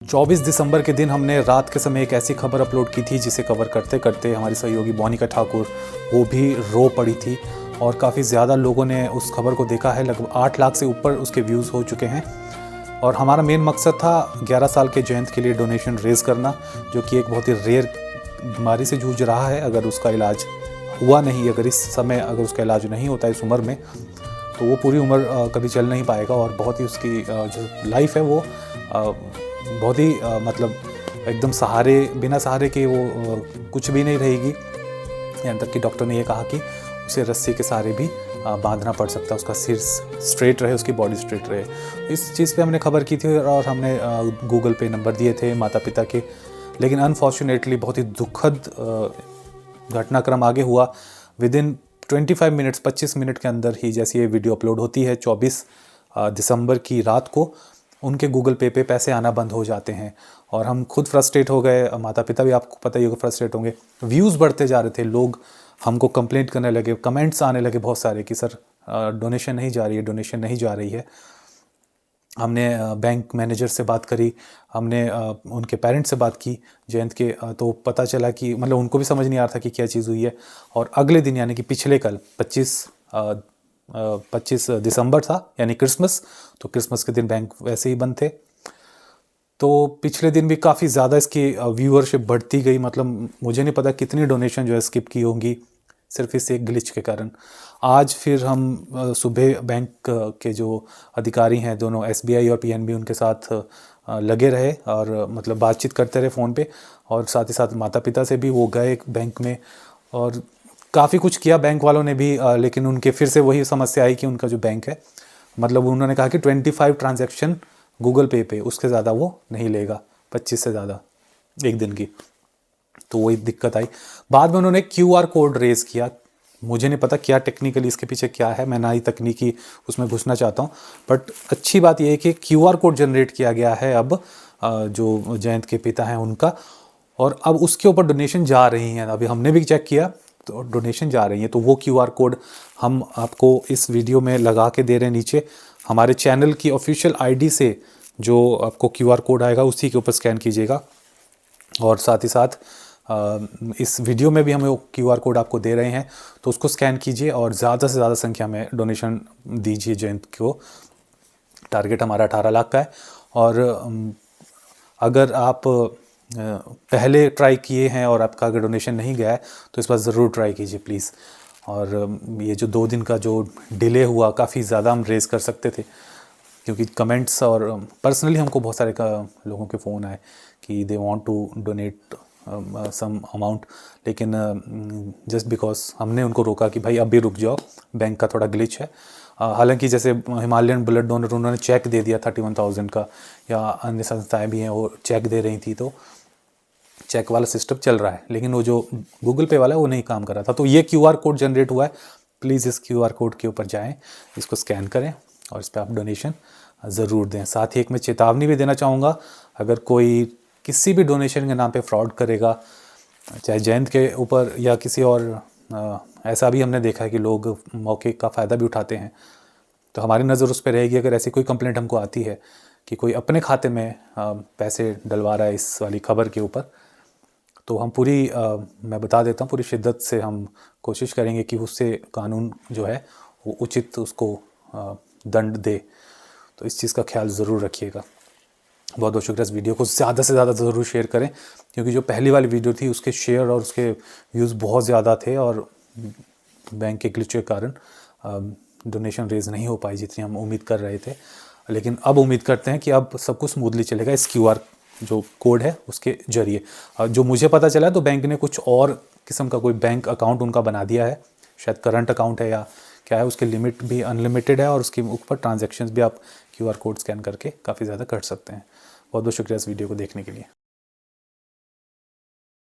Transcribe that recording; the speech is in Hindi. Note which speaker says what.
Speaker 1: 24 दिसंबर के दिन हमने रात के समय एक ऐसी खबर अपलोड की थी जिसे कवर करते करते हमारी सहयोगी मोनिका ठाकुर वो भी रो पड़ी थी और काफ़ी ज़्यादा लोगों ने उस खबर को देखा है। लगभग 8 लाख से ऊपर उसके व्यूज़ हो चुके हैं और हमारा मेन मकसद था 11 साल के जयंत के लिए डोनेशन रेज़ करना, जो कि एक बहुत ही रेयर बीमारी से जूझ रहा है। अगर उसका इलाज हुआ नहीं, अगर इस समय अगर उसका इलाज नहीं होता इस उम्र में, तो वो पूरी उम्र कभी चल नहीं पाएगा और बहुत ही उसकी जो लाइफ है वो बहुत ही मतलब एकदम बिना सहारे के वो कुछ भी नहीं रहेगी। यहाँ तक कि डॉक्टर ने ये कहा कि उसे रस्सी के सहारे भी बांधना पड़ सकता है, उसका सिर स्ट्रेट रहे, उसकी बॉडी स्ट्रेट रहे। इस चीज़ पे हमने खबर की थी और हमने गूगल पे नंबर दिए थे माता पिता के, लेकिन अनफॉर्चुनेटली बहुत ही दुखद घटनाक्रम आगे हुआ। विदिन 25 मिनट के अंदर ही जैसे ये वीडियो अपलोड होती है 24 दिसंबर की रात को, उनके गूगल पे पैसे आना बंद हो जाते हैं और हम खुद फ्रस्ट्रेट हो गए। माता पिता भी आपको पता ही होगा फ्रस्ट्रेट होंगे। व्यूज़ बढ़ते जा रहे थे, लोग हमको कंप्लेंट करने लगे, कमेंट्स आने लगे बहुत सारे कि सर डोनेशन नहीं जा रही है, डोनेशन नहीं जा रही है। हमने बैंक मैनेजर से बात करी, हमने उनके पेरेंट्स से बात की जयंत के, तो पता चला कि मतलब उनको भी समझ नहीं आ रहा था कि क्या चीज़ हुई है। और अगले दिन यानी कि पिछले कल 25 दिसंबर था यानी क्रिसमस, तो क्रिसमस के दिन बैंक वैसे ही बंद थे। तो पिछले दिन भी काफ़ी ज़्यादा इसकी व्यूअरशिप बढ़ती गई। मतलब मुझे नहीं पता कितनी डोनेशन जो है स्किप की होंगी सिर्फ इस एक ग्लिच के कारण। आज फिर हम सुबह बैंक के जो अधिकारी हैं दोनों SBI और PNB उनके साथ लगे रहे और मतलब बातचीत करते रहे फ़ोन पे, और साथ ही साथ माता पिता से भी वो गए बैंक में और काफ़ी कुछ किया बैंक वालों ने भी, लेकिन उनके फिर से वही समस्या आई कि उनका जो बैंक है, मतलब उन्होंने कहा कि 25 ट्रांजैक्शन गूगल पे उसके ज़्यादा वो नहीं लेगा, 25 से ज़्यादा एक दिन की। तो वही दिक्कत आई। बाद में उन्होंने QR कोड रेज़ किया। मुझे नहीं पता क्या टेक्निकली इसके पीछे क्या है, मैं ना ही तकनीकी उसमें घुसना चाहता हूँ, बट अच्छी बात यह है कि QR कोड जनरेट किया गया है अब जो जयंत के पिता हैं उनका, और अब उसके ऊपर डोनेशन जा रही हैं। अभी हमने भी चेक किया तो डोनेशन जा रही है। तो वो QR कोड हम आपको इस वीडियो में लगा के दे रहे हैं नीचे। हमारे चैनल की ऑफिशियल ID से जो आपको QR कोड आएगा उसी के ऊपर स्कैन कीजिएगा, और साथ ही साथ इस वीडियो में भी हम वो QR कोड आपको दे रहे हैं, तो उसको स्कैन कीजिए और ज़्यादा से ज़्यादा संख्या में डोनेशन दीजिए जयंत को। टारगेट हमारा 18 लाख का है। और अगर आप पहले ट्राई किए हैं और आपका अगर डोनेशन नहीं गया है तो इस बार ज़रूर ट्राई कीजिए प्लीज़। और ये जो 2 दिन का जो डिले हुआ, काफ़ी ज़्यादा हम रेज़ कर सकते थे, क्योंकि कमेंट्स और पर्सनली हमको बहुत सारे लोगों के फ़ोन आए कि they want to donate some amount, लेकिन जस्ट बिकॉज हमने उनको रोका कि भाई अब भी रुक जाओ, बैंक का थोड़ा ग्लिच है। हालांकि जैसे हिमालयन ब्लड डोनर उन्होंने चेक दे दिया 31,000 का, या अन्य संस्थाएं भी हैं वो चेक दे रही थी, तो चेक वाला सिस्टम चल रहा है, लेकिन वो जो गूगल पे वाला है वो नहीं काम कर रहा था। तो ये QR कोड जनरेट हुआ है, प्लीज़ इस QR कोड के ऊपर जाएं, इसको स्कैन करें और इस पर आप डोनेशन ज़रूर दें। साथ ही एक मैं चेतावनी भी देना चाहूँगा, अगर कोई किसी भी डोनेशन के नाम पे फ्रॉड करेगा, चाहे जयंत के ऊपर या किसी और, ऐसा भी हमने देखा है कि लोग मौके का फ़ायदा भी उठाते हैं, तो हमारी नज़र उस पर रहेगी। अगर ऐसी कोई कंप्लेंट हमको आती है कि कोई अपने खाते में पैसे डलवा रहा है इस वाली खबर के ऊपर, तो हम मैं बता देता हूँ, पूरी शिद्दत से हम कोशिश करेंगे कि उससे कानून जो है वो उचित उसको दंड दे। तो इस चीज़ का ख्याल ज़रूर रखिएगा। बहुत बहुत शुक्रिया। इस वीडियो को ज़्यादा से ज़्यादा ज़रूर शेयर करें, क्योंकि जो पहली वाली वीडियो थी उसके शेयर और उसके व्यूज़ बहुत ज़्यादा थे और बैंक के ग्लिच के कारण डोनेशन रेज़ नहीं हो पाई जितनी हम उम्मीद कर रहे थे। लेकिन अब उम्मीद करते हैं कि अब सब कुछ स्मूथली चलेगा इस QR जो कोड है उसके ज़रिए। जो मुझे पता चला तो बैंक ने कुछ और किस्म का कोई बैंक अकाउंट उनका बना दिया है, शायद करंट अकाउंट है या क्या है, उसकी लिमिट भी अनलिमिटेड है और उसके ऊपर ट्रांजैक्शंस भी आप QR कोड स्कैन करके काफ़ी ज़्यादा कर सकते हैं। बहुत बहुत शुक्रिया इस वीडियो को देखने के लिए।